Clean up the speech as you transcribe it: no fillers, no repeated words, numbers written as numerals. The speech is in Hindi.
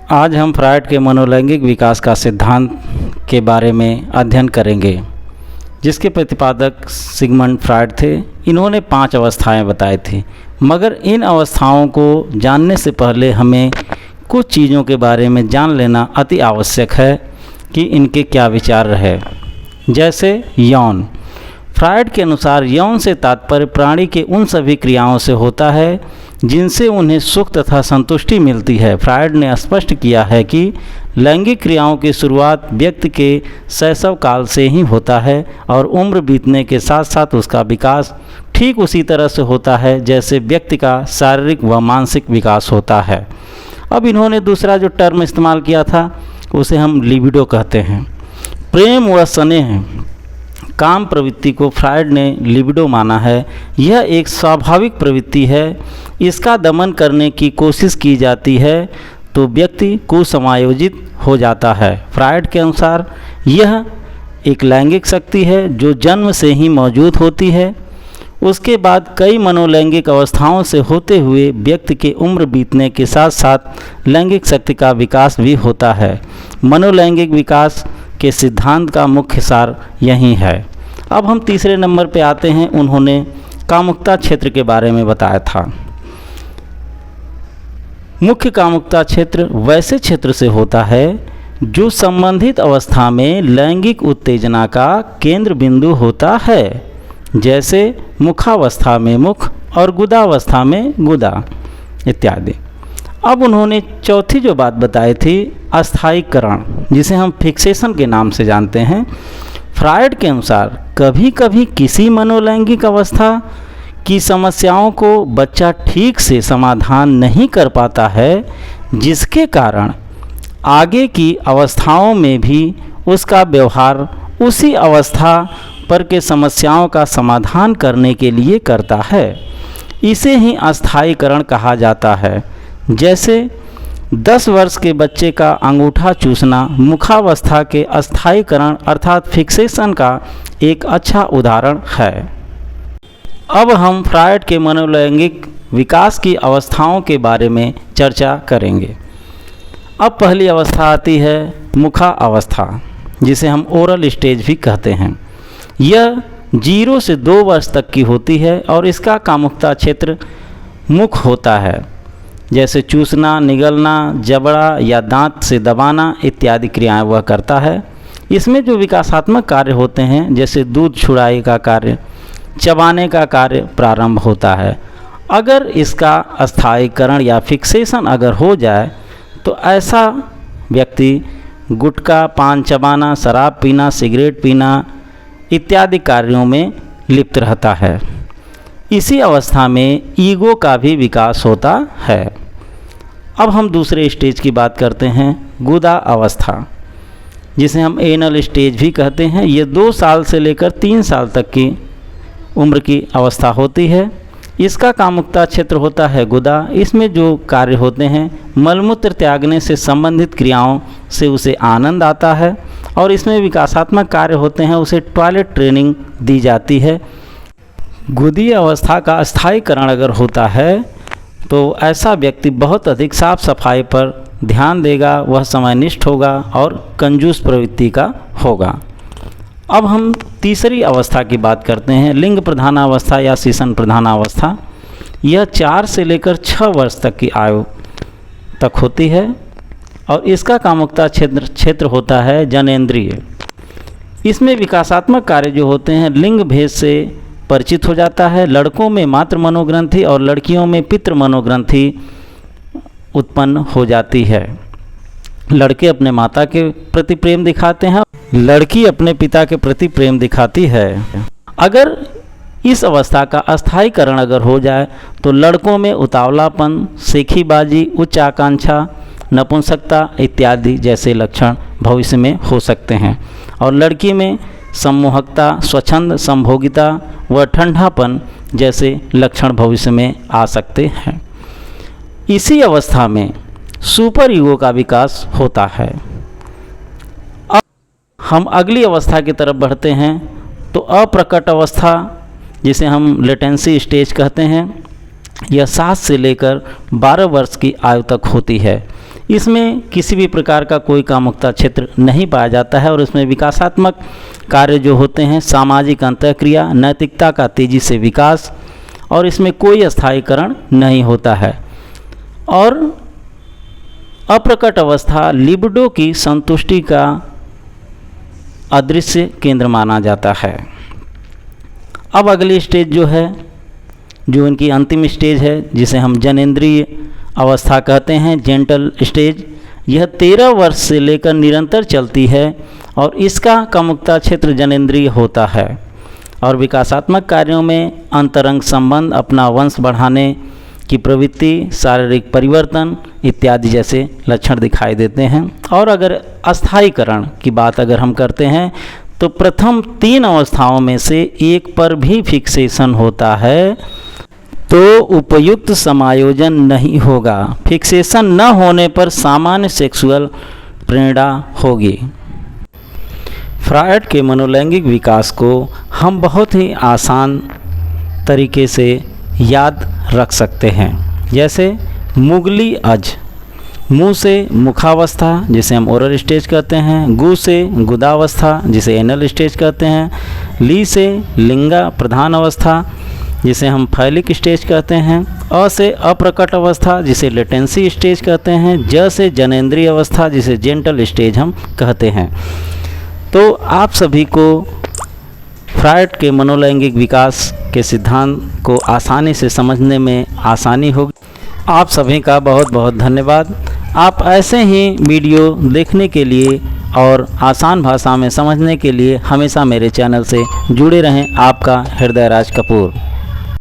आज हम फ्रायड के मनोलैंगिक विकास का सिद्धांत के बारे में अध्ययन करेंगे, जिसके प्रतिपादक सिगमंड फ्रायड थे। इन्होंने 5 अवस्थाएं बताई थी, मगर इन अवस्थाओं को जानने से पहले हमें कुछ चीज़ों के बारे में जान लेना अति आवश्यक है कि इनके क्या विचार रहे। जैसे यौन। फ्रायड के अनुसार यौन से तात्पर्य प्राणी के उन सभी क्रियाओं से होता है जिनसे उन्हें सुख तथा संतुष्टि मिलती है। फ्रायड ने स्पष्ट किया है कि लैंगिक क्रियाओं की शुरुआत व्यक्ति के शैशव काल से ही होता है और उम्र बीतने के साथ साथ उसका विकास ठीक उसी तरह से होता है जैसे व्यक्ति का शारीरिक व मानसिक विकास होता है। अब इन्होंने दूसरा जो टर्म इस्तेमाल किया था उसे हम लिबिडो कहते हैं। प्रेम व स्नेह काम प्रवृत्ति को फ्रायड ने लिबिडो माना है। यह एक स्वाभाविक प्रवृत्ति है। इसका दमन करने की कोशिश की जाती है तो व्यक्ति कुसमायोजित हो जाता है। फ्रायड के अनुसार यह एक लैंगिक शक्ति है जो जन्म से ही मौजूद होती है। उसके बाद कई मनोलैंगिक अवस्थाओं से होते हुए व्यक्ति के उम्र बीतने के साथ साथ लैंगिक शक्ति का विकास भी होता है। मनोलैंगिक विकास के सिद्धांत का मुख्य सार यही है। अब हम तीसरे नंबर पे आते हैं। उन्होंने कामुकता क्षेत्र के बारे में बताया था। मुख्य कामुकता क्षेत्र वैसे क्षेत्र से होता है जो संबंधित अवस्था में लैंगिक उत्तेजना का केंद्र बिंदु होता है, जैसे मुखावस्था में मुख और गुदावस्था में गुदा इत्यादि। अब उन्होंने चौथी जो बात बताई थी अस्थायीकरण, जिसे हम फिक्सेशन के नाम से जानते हैं। फ्रायड के अनुसार कभी कभी किसी मनोलैंगिक अवस्था की समस्याओं को बच्चा ठीक से समाधान नहीं कर पाता है, जिसके कारण आगे की अवस्थाओं में भी उसका व्यवहार उसी अवस्था पर के समस्याओं का समाधान करने के लिए करता है। इसे ही अस्थायीकरण कहा जाता है। जैसे 10 वर्ष के बच्चे का अंगूठा चूसना मुखावस्था के अस्थायीकरण अर्थात फिक्सेशन का एक अच्छा उदाहरण है। अब हम फ्रायड के मनोलैंगिक विकास की अवस्थाओं के बारे में चर्चा करेंगे। अब पहली अवस्था आती है मुखा अवस्था, जिसे हम ओरल स्टेज भी कहते हैं। यह 0 से 2 वर्ष तक की होती है और इसका कामुकता क्षेत्र मुख होता है, जैसे चूसना, निगलना, जबड़ा या दांत से दबाना इत्यादि क्रियाएं वह करता है। इसमें जो विकासात्मक कार्य होते हैं, जैसे दूध छुड़ाई का कार्य, चबाने का कार्य प्रारंभ होता है। अगर इसका अस्थायीकरण या फिक्सेशन अगर हो जाए तो ऐसा व्यक्ति गुटखा, पान चबाना, शराब पीना, सिगरेट पीना इत्यादि कार्यों में लिप्त रहता है। इसी अवस्था में ईगो का भी विकास होता है। अब हम दूसरे स्टेज की बात करते हैं, गुदा अवस्था, जिसे हम एनल स्टेज भी कहते हैं। ये 2 साल से लेकर 3 साल तक की उम्र की अवस्था होती है। इसका कामुकता क्षेत्र होता है गुदा। इसमें जो कार्य होते हैं, मलमूत्र त्यागने से संबंधित क्रियाओं से उसे आनंद आता है और इसमें विकासात्मक कार्य होते हैं, उसे टॉयलेट ट्रेनिंग दी जाती है। गुदी अवस्था का अस्थायीकरण अगर होता है तो ऐसा व्यक्ति बहुत अधिक साफ सफाई पर ध्यान देगा, वह समयनिष्ठ होगा और कंजूस प्रवृत्ति का होगा। अब हम तीसरी अवस्था की बात करते हैं, लिंग प्रधानावस्था या शीशन प्रधानावस्था। यह 4 से लेकर 6 वर्ष तक की आयु तक होती है और इसका कामुकता क्षेत्र होता है जनेंद्रिय। इसमें विकासात्मक कार्य जो होते हैं लिंग भेद से परिचित हो जाता है। लड़कों में मातृ मनोग्रंथि और लड़कियों में पितृ मनोग्रंथि उत्पन्न हो जाती है। लड़के अपने माता के प्रति प्रेम दिखाते हैं, लड़की अपने पिता के प्रति प्रेम दिखाती है। अगर इस अवस्था का अस्थायीकरण अगर हो जाए तो लड़कों में उतावलापन, सेखीबाजी, उच्च आकांक्षा, नपुंसकता इत्यादि जैसे लक्षण भविष्य में हो सकते हैं और लड़की में सम्मोहकता, स्वच्छंद, संभोगिता व ठंडापन जैसे लक्षण भविष्य में आ सकते हैं। इसी अवस्था में सुपर ईगो का विकास होता है। अब हम अगली अवस्था की तरफ बढ़ते हैं तो अप्रकट अवस्था, जिसे हम लेटेंसी स्टेज कहते हैं, यह 7 से लेकर 12 वर्ष की आयु तक होती है। इसमें किसी भी प्रकार का कोई कामुकता क्षेत्र नहीं पाया जाता है और इसमें विकासात्मक कार्य जो होते हैं, सामाजिक अंतःक्रिया, नैतिकता का तेज़ी से विकास, और इसमें कोई अस्थायीकरण नहीं होता है। और अप्रकट अवस्था लिबिडो की संतुष्टि का अदृश्य केंद्र माना जाता है। अब अगली स्टेज जो है, जो इनकी अंतिम स्टेज है, जिसे हम जनेंद्रिय अवस्था कहते हैं, जेंटल स्टेज, यह 13 वर्ष से लेकर निरंतर चलती है और इसका कामुकता क्षेत्र जनेंद्रिय होता है और विकासात्मक कार्यों में अंतरंग संबंध, अपना वंश बढ़ाने की प्रवृत्ति, शारीरिक परिवर्तन इत्यादि जैसे लक्षण दिखाई देते हैं। और अगर अस्थायीकरण की बात अगर हम करते हैं तो प्रथम 3 अवस्थाओं में से एक पर भी फिक्सेशन होता है तो उपयुक्त समायोजन नहीं होगा। फिक्सेशन न होने पर सामान्य सेक्सुअल प्रेरणा होगी। फ्रायड के मनोलैंगिक विकास को हम बहुत ही आसान तरीके से याद रख सकते हैं। जैसे मुगली अज, मुंह से मुखावस्था जिसे हम ओरल स्टेज कहते हैं, गु से गुदावस्था जिसे एनल स्टेज कहते हैं, ली से लिंगा प्रधान अवस्था जिसे हम फैलिक स्टेज कहते हैं, अ से अप्रकट अवस्था जिसे लेटेंसी स्टेज कहते हैं, ज से जनेंद्रिय अवस्था जिसे जेंटल स्टेज हम कहते हैं। तो आप सभी को फ्रायड के मनोलैंगिक विकास के सिद्धांत को आसानी से समझने में आसानी होगी। आप सभी का बहुत बहुत धन्यवाद। आप ऐसे ही वीडियो देखने के लिए और आसान भाषा में समझने के लिए हमेशा मेरे चैनल से जुड़े रहें। आपका हृदयराज कपूर।